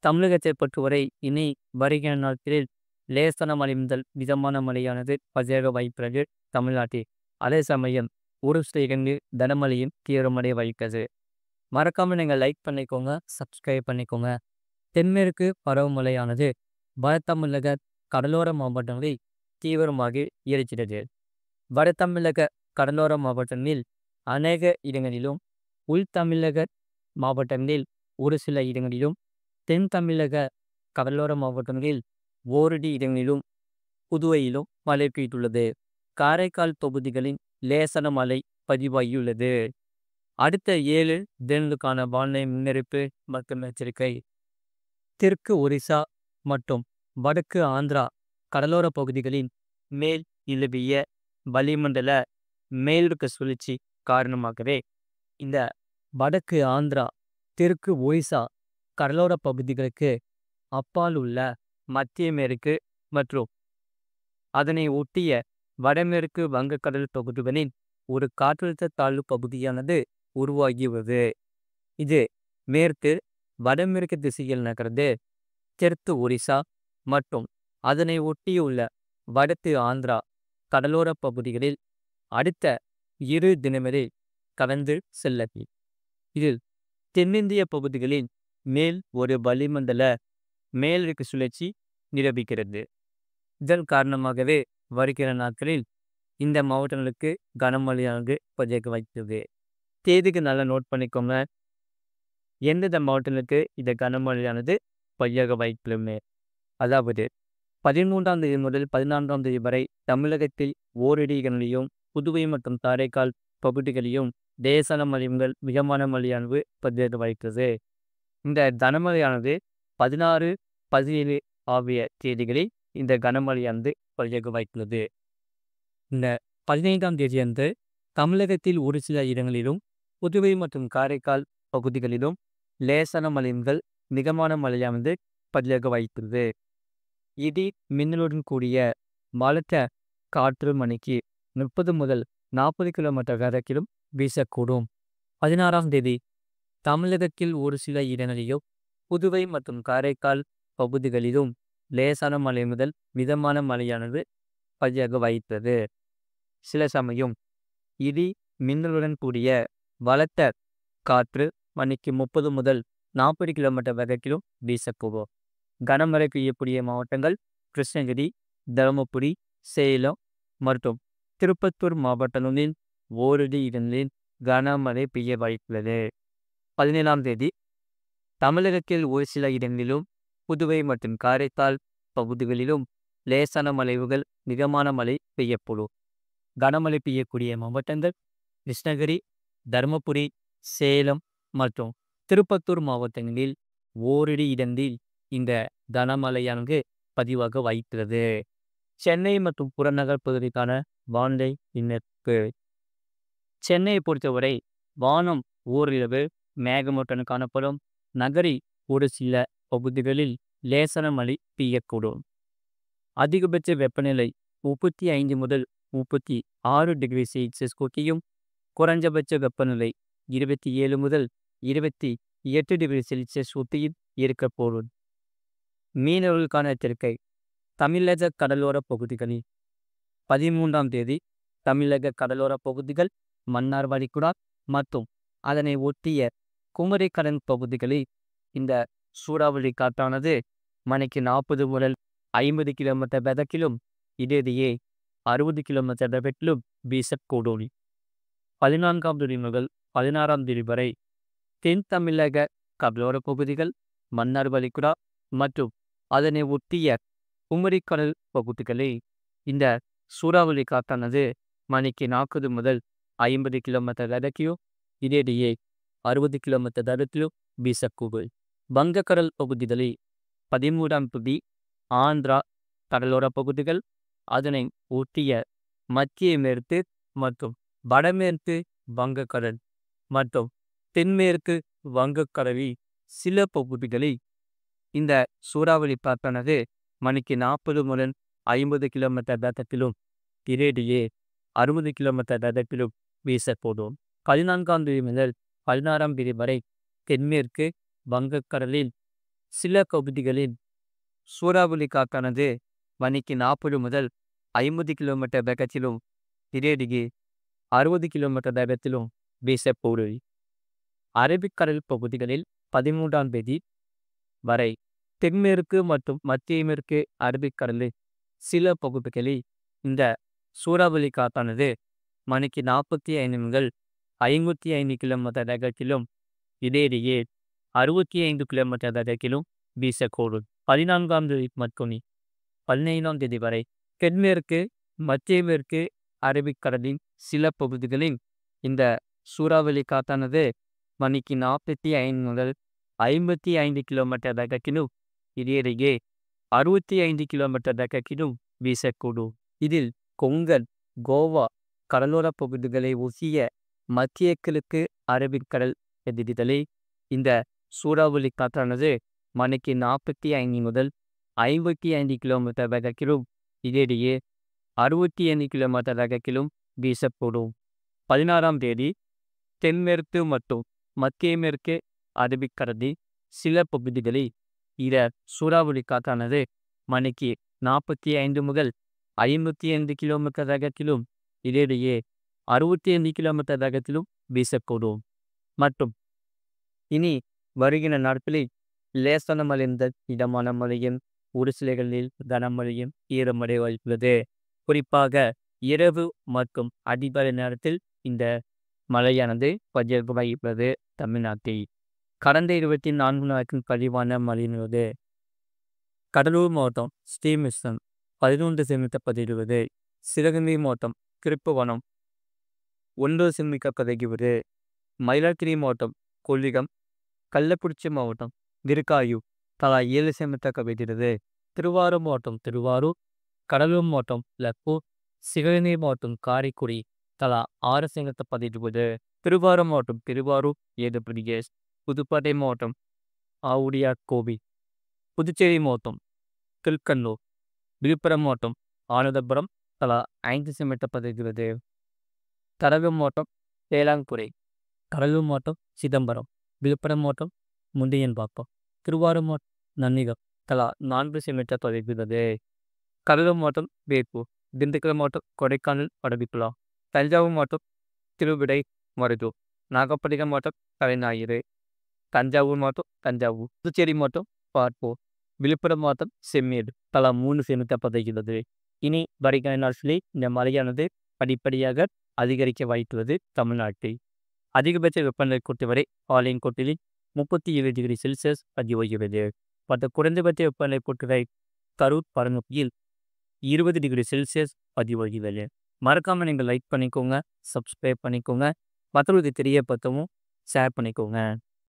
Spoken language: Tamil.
தமிழகத்தை பொறுத்தவரை இனி வருகிற நாட்களில் லேசான மழை முதல் மிதமான மழையானது பதிவாக வாய்ப்புள்ளது தமிழ்நாட்டில். அதே சமயம் ஒரு சில இடங்களில் கனமழையும் தீவிரமடைய வாய்க்கிறது. மறக்காம நீங்கள் லைக் பண்ணிக்கோங்க, சப்ஸ்கிரைப் பண்ணிக்கோங்க. தென்மேற்கு பருவமழையானது வட தமிழக கடலோர மாவட்டங்களில் தீவிரமாக இருக்கிறது. வட தமிழக கடலோர மாவட்டங்களில் அநேக இடங்களிலும், உள் தமிழக மாவட்டங்களில் ஒரு சில இடங்களிலும், தென் தமிழக கடலோர மாவட்டங்களில் ஓரிரு இடங்களிலும், புதுவையிலும் மழை பெய்துள்ளது. காரைக்கால் பகுதிகளில் லேசான மழை பதிவாகியுள்ளது. அடுத்த 7 தினங்களுக்கான வானிலை முன்னறிவிப்பு மற்றும் எச்சரிக்கை. தெற்கு ஒரிசா மற்றும் வடக்கு ஆந்திரா கடலோர பகுதிகளின் மேல் நிலவிய வளிமண்டல மேலடுக்கு சுழற்சி காரணமாகவே இந்த வடக்கு ஆந்திரா, தெற்கு ஒரிசா கடலோர பகுதிகளுக்கு அப்பால் உள்ள மத்திய மேற்கு மற்றும் அதனை ஒட்டிய வடமேற்கு வங்கக்கடல் பகுதிகளில் ஒரு காற்றழுத்த தாழ்வு பகுதியானது உருவாகியுள்ளது. இது மேற்கு வடமேற்கு திசையில் நகர்ந்து தெற்கு ஒரிசா மற்றும் அதனை ஒட்டியுள்ள வடக்கு ஆந்திரா கடலோர பகுதிகளில் அடுத்த 2 தினங்களில் கடந்து செல்லது. இதில் தென்னிந்திய பகுதிகளில் மேல் ஒரு வளிமண்டல மேலடுக்கு சுழற்சி நிலவுகிறது. இதன் காரணமாகவே வருகிற நாட்களில் இந்த மாவட்டங்களுக்கு கனமழையானது பதிவாக வாய்க்கிறது. தேதிக்கு நல்லா நோட் பண்ணிக்கோங்க. எந்தெந்த மாவட்டங்களுக்கு இந்த கனமழையானது பதிவாக வாய்ப்புள்ளது. அதாவது 13ஆம் தேதி முதல் 14ஆம் தேதி வரை தமிழகத்தில் ஓரிரு இடங்களிலும், புதுவை மற்றும் காரைக்கால் பகுதிகளிலும் லேசான மழை முதல் மிதமான மழையானது பதிவாக வாய்க்கிறது. இந்த கனமழையானது 16, 17 ஆகிய தேதிகளில் இந்த கனமழையானது பதிவாக வாய்ப்புள்ளது. இந்த 15ஆம் தேதியன்று தமிழகத்தில் ஒரு சில இடங்களிலும், புதுவை மற்றும் காரைக்கால் பகுதிகளிலும் லேசான மழை முதல் மிதமான மழையானது பதிவாக வாய்ப்புள்ளது. இடி மின்னலுடன் கூடிய பலத்த காற்று மணிக்கு 30 முதல் 40 கிலோமீட்டர் வேகத்திலும் வீசக்கூடும். 16ஆம் தேதி தமிழகத்தில் ஒரு சில இடங்களிலும், புதுவை மற்றும் காரைக்கால் பகுதிகளிலும் லேசான மழை முதல் மிதமான மழையானது பதிவாக வாய்த்தது. சில சமயம் இடி மின்னலுடன் கூடிய பலத்த காற்று மணிக்கு 30 முதல் 40 கிலோமீட்டர் வேகத்திலும் வீசக்கூடும். கனமழை பெய்யக்கூடிய மாவட்டங்கள் கிருஷ்ணகிரி, தருமபுரி, சேலம் மற்றும் திருப்பத்தூர் மாவட்டங்களில் ஓரிரு இடங்களில் கனமழை பெய்ய வாய்ப்புள்ளது. 17ஆம் தேதி தமிழகத்தில் ஒரு சில இடங்களிலும், புதுவை மற்றும் காரைக்கால் பகுதிகளிலும் லேசான மழைகள் மிதமான மழை பெய்யக்கூடும். கனமழை பெய்யக்கூடிய மாவட்டங்கள் கிருஷ்ணகிரி, தருமபுரி, சேலம் மற்றும் திருப்பத்தூர் மாவட்டங்களில் ஓரிரு இடங்களில் இந்த கனமழையானது பதிவாக வாய்க்கிறது. சென்னை மற்றும் புறநகர் பகுதிக்கான வானிலை முன்னறிவிப்பு. சென்னையை பொறுத்தவரை வானம் ஓரிரவு மேகமூட்டத்துடன் காணப்படும். நகரில் ஒரு சில பகுதிகளில் லேசான மழை பெய்யக்கூடும். அதிகபட்ச வெப்பநிலை 35 முதல் 36 டிகிரி செல்சியஸ் கூட்டியும், குறைஞ்சபட்ச வெப்பநிலை 27 முதல் 28 டிகிரி செல்சியஸ் ஊட்டியும் இருக்கக்கூடும். மீனவர்களுக்கான எச்சரிக்கை. தமிழக கடலோர பகுதிகளில் 13ஆம் தேதி தமிழக கடலோர பகுதிகள், மன்னார் வளைகுடா மற்றும் அதனை ஒட்டிய குமரி கடல் பகுதிகளில் இந்த சூறாவளி காற்றானது மணிக்கு 40 முதல் 50 கிலோமீட்டர் வேகத்திலும், இடையிடையே 60 கிலோமீட்டர் வேகத்திலும் வீசக்கூடும். 14ஆம் தேதி முதல் 16ஆம் தேதி வரை தென் தமிழக கடலோர பகுதிகள், மன்னார் வளைகுடா மற்றும் அதனை ஒட்டிய குமரி கடல் பகுதிகளில் இந்த சூறாவளி காற்றானது மணிக்கு 40 முதல் 50 கிலோமீட்டர் வேகத்திலும், இடையிடையே 60 கிலோமீட்டர் வேகத்திலும் வீசக்கூடும். வங்கக்கடல் பகுதிகளில் 13ஆம் தேதி ஆந்திரா கடலோர பகுதிகள், அதனை ஒட்டிய மத்திய மேற்கு மற்றும் வடமேற்கு வங்கக்கடல் மற்றும் தென்மேற்கு வங்கக்கடலில் சில பகுதிகளில் இந்த சூறாவளி காற்றானது மணிக்கு 40 முதல் 50 கிலோமீட்டர் வேகத்திலும், இடையிடையே 60 கிலோமீட்டர் வேகத்திலும் வீசக்கூடும். 14ஆம் தேதி முதல் 16ஆம் தேதி வரை தென்மேற்கு வங்கக்கடலில் சில பகுதிகளில் சூறாவளி காற்றானது மணிக்கு 40 முதல் 50 கிலோமீட்டர் வேகத்திலும் இடையிடையே 60 கிலோமீட்டர் வேகத்திலும் வீசக்கூடும். அரபிக்கடல் பகுதிகளில் 13ஆம் தேதி வரை தென்மேற்கு மற்றும் மத்திய மேற்கு அரபிக்கடலில் சில பகுதிகளில் இந்த சூறாவளி காற்றானது மணிக்கு 45 முதல் 55 கிலோமீட்டர் வேகத்திலும் இடையிடையே 65 கிலோமீட்டர் வேகத்திலும் வீசக்கூடும். 14ஆம் தேதி மற்றும் 15ஆம் தேதி வரை தென்மேற்கு மத்திய மேற்கு அரபிக்கடலின் சில பகுதிகளில் இந்த சூறாவளி காற்றானது மணிக்கு 45 முதல் 55 கிலோமீட்டர் வேகத்திலும் இடையிடையே 65 கிலோமீட்டர் வேகத்திலும் வீசக்கூடும். இதில் கொங்கன், கோவா கடலோர பகுதிகளை ஒட்டிய மத்திய கிழக்கு அரபிக்கடல் பகுதிகளில் இந்த சூறாவளி காற்றானது மணிக்கு 45 முதல் 55 கிலோமீட்டர் வேகத்திலும் இடையிடையே 65 கிலோமீட்டர் வேகத்திலும் வீசக்கூடும். 16ஆம் தேதி தென்மேற்கு மற்றும் மத்திய மேற்கு அரபிக்கடலில் சில பகுதிகளில் இந்த சூறாவளி காற்றானது மணிக்கு 45 முதல் 55 கிலோமீட்டர் வேகத்திலும் இடையிடையே 65 கிலோமீட்டர் வேகத்திலும் வீசக்கூடும். மற்றும் இனி வருகிற நாட்களில் லேசான மழை முதல் மிதமான மழையும் ஒரு சில இடங்களில் கனமழையும் ஈரமழை வாய்ப்புள்ளது. குறிப்பாக இரவு மற்றும் அதிகாலை நேரத்தில் இந்த மழையானது பதிவாக வாய்ப்புள்ளது. தமிழ்நாட்டில் கடந்த 24 நாட்கள் பதிவான மழையினது கடலூர் மாவட்டம் ஸ்ரீமிஸ்ரம் 11 சென்டிமீட்டர் பதிவாகிறது. சிவகங்கை மாவட்டம் திருப்புவனம் 1 சென்டிமீட்டர் பதிவாகிறது. மயிலாடுதுறை மாவட்டம் கொள்ளிடம், கள்ளக்குறிச்சி மாவட்டம் திருக்காயூர் தலா 7 சென்டிமீட்டர் பதிவாகிறது. திருவாரூர் மாவட்டம் திருவாரூர், கடலூர் மாவட்டம் லப்பூர், சிவகங்கை மாவட்டம் காரைக்குடி தலா 6 சென்டிமீட்டர் பதிவாகிறது. திருவாரூர் மாவட்டம் திருவாரூர் 7 சென்டிமீட்டர், புதுக்கோட்டை மாவட்டம் ஆவுடையார் கோவில், புதுச்சேரி மாவட்டம் திருக்கண்ணூர், விழுப்புரம் மாவட்டம் ஆனந்தபுரம் தலா 5 சென்டிமீட்டர் பதிவாகிறது. கடலூர் மாவட்டம் தேலாங்குறை, கடலூர் மாவட்டம் சிதம்பரம், விழுப்புரம் மாவட்டம் முண்டியன்பாக்கம், திருவாரூர் மாவட்டம் நன்னிகம் தலா 4 சென்டிமீட்டர் பதிவாகிறது. கடலூர் மாவட்டம் வேப்பூர், திண்டுக்கல் மாவட்டம் கொடைக்கானல் படகுக்குளா, தஞ்சாவூர் மாவட்டம் திருவிடை மருதூர், நாகப்பட்டினம் மாவட்டம் தலைஞாயிறு, தஞ்சாவூர் மாவட்டம் தஞ்சாவூர், புதுச்சேரி மாவட்டம் பார்ப்பூர், விழுப்புரம் மாவட்டம் செம்மேடு தலா 3 சென்டிமீட்டர் பதிவாகிறது. இனி வருகிற நாட்களில் இந்த மழையானது படிப்படியாக அதிகரிக்க வாய்ப்புள்ளது. தமிழ்நாட்டில் அதிகபட்ச வெப்பநிலை பொறுத்தவரை ஆலின் கோட்டிலில் 37 டிகிரி செல்சியஸ் பதிவாகிறது. மற்ற குறைந்தபட்ச வெப்பநிலை பொறுத்தவரை கரூர் பரநூக்கியில் 20 டிகிரி செல்சியஸ் பதிவாகிறது. மறக்காமல் நீங்கள் லைக் பண்ணிக்கோங்க, சப்ஸ்கிரைப் பண்ணிக்கோங்க, மற்றவர்களுக்கு தெரியப்படுத்தவும் ஷேர் பண்ணிக்கோங்க.